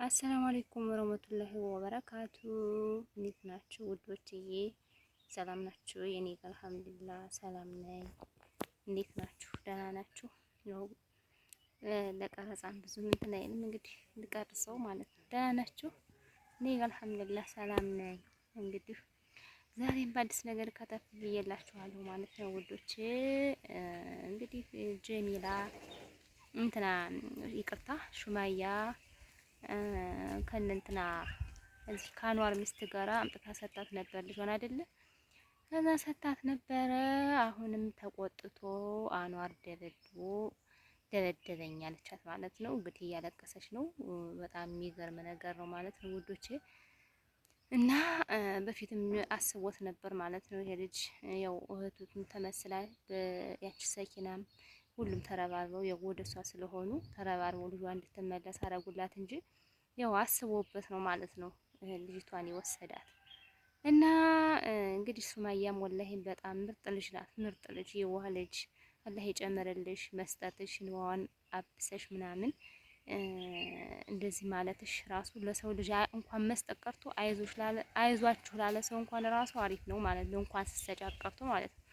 አሰላሙ አለይኩም ወረህመቱላሂ ወበረካቱ። እንዴት ናችሁ ውዶችዬ? ሰላም ናችሁ? የኔ ጋር አልሐምዱሊላህ ሰላም ነኝ። እንዴት ናችሁ? ደህና ናችሁ? ያው ለቀረጻም ብዙ እንትን አይልም እንግዲህ ልቀርጸው ማለት ነው። ደህና ናችሁ? እኔ ጋር አልሐምዱሊላህ ሰላም ነኝ። እንግዲህ ዛሬም በአዲስ ነገር ከተፍ ብዬላችኋለሁ ማለት ነው ውዶች። እንግዲህ ጀሚላ እንትና ይቅርታ ሹማያ ከእንትና እዚህ ከአንዋር ሚስት ጋራ አምጥታ ሰጣት ነበር ልጇን አይደለ? ከዛ ሰጣት ነበረ። አሁንም ተቆጥቶ አንዋር ደበደበኝ አለቻት ማለት ነው። እንግዲህ እያለቀሰች ነው። በጣም የሚገርም ነገር ነው ማለት ነው ውዶቼ። እና በፊትም አስቦት ነበር ማለት ነው ይሄ ልጅ ያው እህቱን ተመስላ ያቺ ሰኪናም ሁሉም ተረባርበው ያው ወደሷ ስለሆኑ ተረባርበው ልጇ እንድትመለስ አረጉላት እንጂ ያው አስቦበት ነው ማለት ነው ልጅቷን ይወሰዳት። እና እንግዲህ ሱማያም ወላሂ በጣም ምርጥ ልጅ ናት። ምርጥ ልጅ የዋህ ልጅ አላህ ይጨምርልሽ። መስጠትሽ ንዋን አብሰሽ ምናምን እንደዚህ ማለትሽ ራሱ ለሰው ልጅ እንኳን መስጠት ቀርቶ አይዟችሁ ላለ ሰው እንኳን ራሱ አሪፍ ነው ማለት ነው። እንኳን ሲሰጫት ቀርቶ ማለት ነው።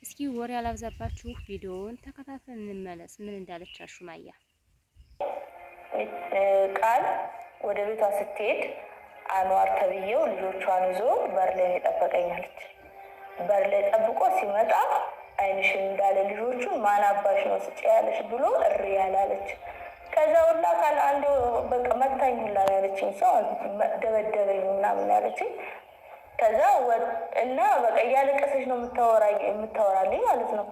እስኪ ወሬ አላብዛባችሁ፣ ቪዲዮውን ተከታተል እንመለስ። ምን እንዳለች ሱማያ ቃል ወደ ቤቷ ስትሄድ አንዋር ተብዬው ልጆቿን ይዞ በር ላይ የጠበቀኛለች። በር ላይ ጠብቆ ሲመጣ ዓይንሽን እንዳለ ልጆቹን ማን አባሽ ነው ስጭ ያለች ብሎ እሪ ያላለች። ከዛ ሁላ ካል አንዱ በቃ መታኝ ሁላ ያለችኝ ሰው ደበደበኝ ምናምን ያለችኝ። ከዛ እና በቃ እያለቀሰች ነው የምታወራልኝ ማለት ነው።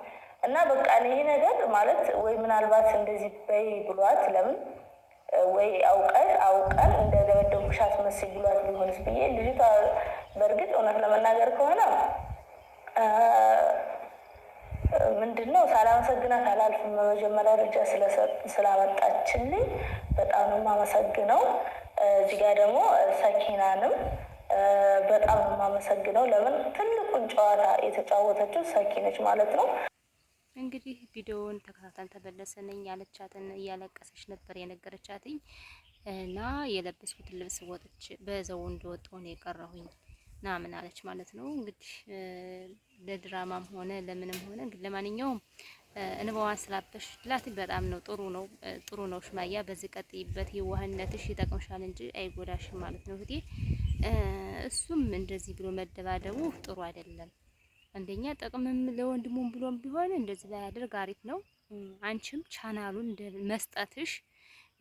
እና በቃ ይሄ ነገር ማለት ወይ ምናልባት እንደዚህ በይ ብሏት ለምን ወይ አውቀን እንደደበደቡሽ አትመስይ ብሏት ቢሆንስ ብዬ ልጅቷ በእርግጥ እውነት ለመናገር ከሆነ ምንድነው ሳላመሰግናት አላልፍም። በመጀመሪያ ደረጃ ስላመጣችልኝ በጣም ነው የማመሰግነው። እዚህ ጋር ደግሞ ሰኪናንም በጣም ነው የማመሰግነው። ለምን ትልቁን ጨዋታ የተጫወተችው ሰኪነች ማለት ነው። እንግዲህ ቪዲዮውን ተከታተል ተበለሰነኝ ያለቻትን እያለቀሰች ነበር የነገረቻትኝ። እና የለበስኩት ልብስ ወጥቼ በዛው እንደወጣሁ ነው የቀረሁኝ ና ምን አለች ማለት ነው። እንግዲህ ለድራማም ሆነ ለምንም ሆነ እንግዲህ ለማንኛውም እንባዋን ስላበሽላት በጣም ነው ጥሩ ነው ሱማያ። በዚህ ቀጥይበት፣ የዋህነትሽ ይጠቅምሻል እንጂ አይጎዳሽም ማለት ነው እህቴ። እሱም እንደዚህ ብሎ መደባደቡ ጥሩ አይደለም። አንደኛ ጥቅምም ለወንድሙም ብሎም ቢሆን እንደዚህ ላይ ያደርግ አሪፍ ነው። አንቺም ቻናሉን መስጠትሽ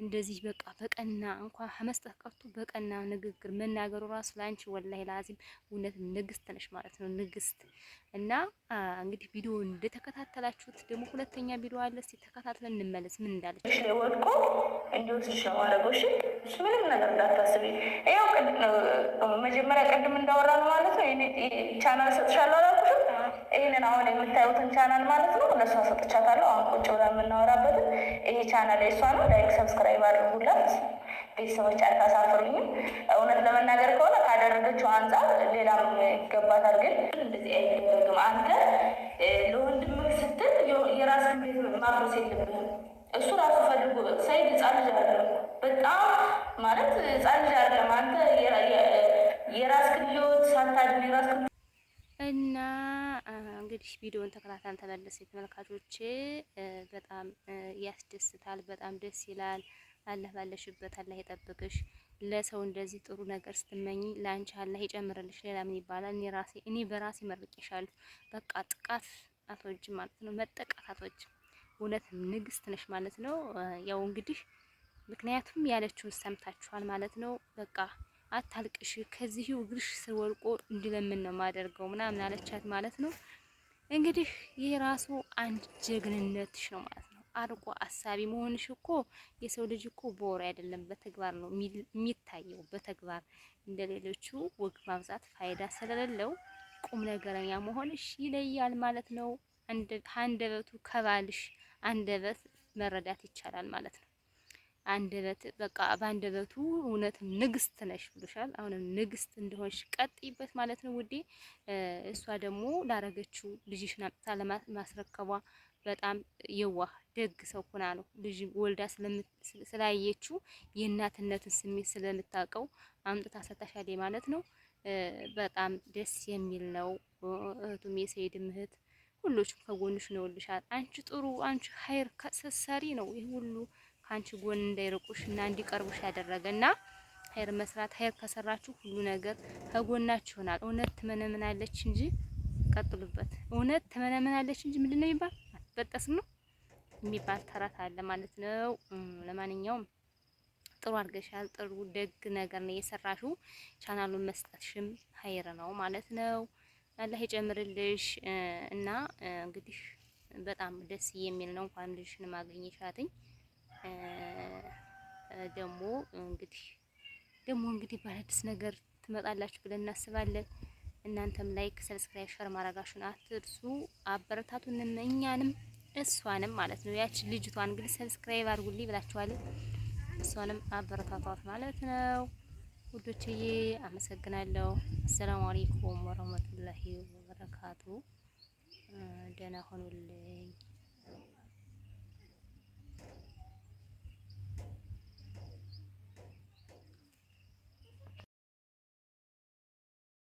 እንደዚህ በቃ በቀና እንኳን መስጠት ቀርቶ በቀና ንግግር መናገሩ ራሱ ላንቺ ወላሂ ላዚም እውነት ንግስት ነሽ ማለት ነው፣ ንግስት። እና እንግዲህ ቪዲዮ እንደተከታተላችሁት ደግሞ ሁለተኛ ቪዲዮ አለ። እስቲ ተከታትለን እንመለስ ምን እንዳለች። ወድቆ እንዲወስድሽ ነው ማድረጎሽ። እሱ ምንም ነገር እንዳታስቢ። ያው መጀመሪያ ቅድም እንዳወራ ነው ማለት ነው። ቻናል ሰጥሻለሁ አላልኩሽም? ይህንን አሁን የምታዩትን ቻናል ማለት ነው ለእሷ ሰጥቻታለሁ። አሁን ቁጭ ብላ የምናወራበትን ይሄ ቻናል የእሷ ነው። ላይክ ሰብስክራይብ አድርጉላት ቤተሰቦች፣ አታሳፍሩኝም። እውነት ለመናገር ከሆነ ካደረገችው አንጻር ሌላም ይገባታል፣ ግን እንደዚህ አይደረግም። አንተ ለወንድምህ ስትል የራስህን ቤት ማፍረስ የለብህም። እሱ ራሱ ፈልጎ ሰይድ ህጻን ልጅ አይደለም፣ በጣም ማለት ህጻን ልጅ አይደለም። አንተ የራስህን ህይወት ሳታድን የራስህን እና እንግዲህ ቪዲዮውን ተከታተል ተመለስ ተመልካቾቼ። በጣም ያስደስታል፣ በጣም ደስ ይላል። አላህ ባለሽበት አላህ ይጠብቅሽ። ለሰው እንደዚህ ጥሩ ነገር ስትመኝ ላንቺ አላህ ይጨምርልሽ። ሌላ ምን ይባላል? እኔ በራሴ መርቄሻለሁ። በቃ ጥቃት አትወጂም ማለት ነው፣ መጠቃት አትወጂም። እውነት ንግስት ነሽ ማለት ነው። ያው እንግዲህ ምክንያቱም ያለችውን ሰምታችኋል ማለት ነው። በቃ አታልቅሽ፣ ከዚህ እግርሽ ስር ወልቆ እንዲለምን ነው ማደርገው ምናምን አለቻት ማለት ነው። እንግዲህ ይሄ ራሱ አንድ ጀግንነትሽ ነው ማለት ነው። አርቆ አሳቢ መሆንሽ እኮ የሰው ልጅ እኮ በወሬ አይደለም በተግባር ነው የሚታየው። በተግባር እንደሌሎቹ ወግ ማብዛት ፋይዳ ስለሌለው ቁም ነገረኛ መሆንሽ ይለያል ማለት ነው። አንደበቱ ከባልሽ አንደበት መረዳት ይቻላል ማለት ነው። አንደበት በቃ በአንደበቱ እውነት ንግስት ነሽ ብሎሻል። አሁንም ንግስት እንደሆንሽ ቀጥይበት ማለት ነው ውዴ። እሷ ደግሞ ላረገችው ልጅሽን አምጥታ ለማስረከቧ በጣም የዋህ ደግ ሰው ሆና ነው ልጅ ወልዳ ስላየችው የእናትነትን ስሜት ስለምታውቀው አምጥታ ሰጣሻለች ማለት ነው። በጣም ደስ የሚል ነው። እህቱም የሰይድም እህት ሁሎችም ከጎንሽ ነው ልሻል። አንቺ ጥሩ አንቺ ሀይር ስትሰሪ ነው ይህ ሁሉ ከአንቺ ጎን እንዳይርቁሽ እና እንዲቀርቡሽ ያደረገና ሀይር መስራት ሀይር ከሰራችሁ ሁሉ ነገር ከጎናችሁ ይሆናል። እውነት ትመነምናለች እንጂ ቀጥሉበት። እውነት ትመነምናለች እንጂ ምንድነው የሚባል አትበጠስም ነው የሚባል ተረት አለ ማለት ነው። ለማንኛውም ጥሩ አድርገሻል። ጥሩ ደግ ነገር ነው የሰራሽው። ቻናሉን መስጠትሽም ሀይር ነው ማለት ነው። አላህ ይጨምርልሽ እና እንግዲህ በጣም ደስ የሚል ነው። እንኳን ልጅሽን ማግኘሻትኝ ደግሞ እንግዲህ በአዲስ ነገር ትመጣላችሁ ብለን እናስባለን። እናንተም ላይክ፣ ሰብስክራይብ፣ ሸር ማድረጋችሁን አትርሱ። አበረታቱንም እኛንም እሷንም ማለት ነው። ያቺ ልጅቷን እንግዲህ ሰብስክራይብ አድርጉልኝ ብላችኋል። እሷንም አበረታቷት ማለት ነው። ውዶችዬ አመሰግናለሁ። አሰላሙ አለይኩም ወራህመቱላሂ ወበረካቱ። ደህና ሆኑልኝ።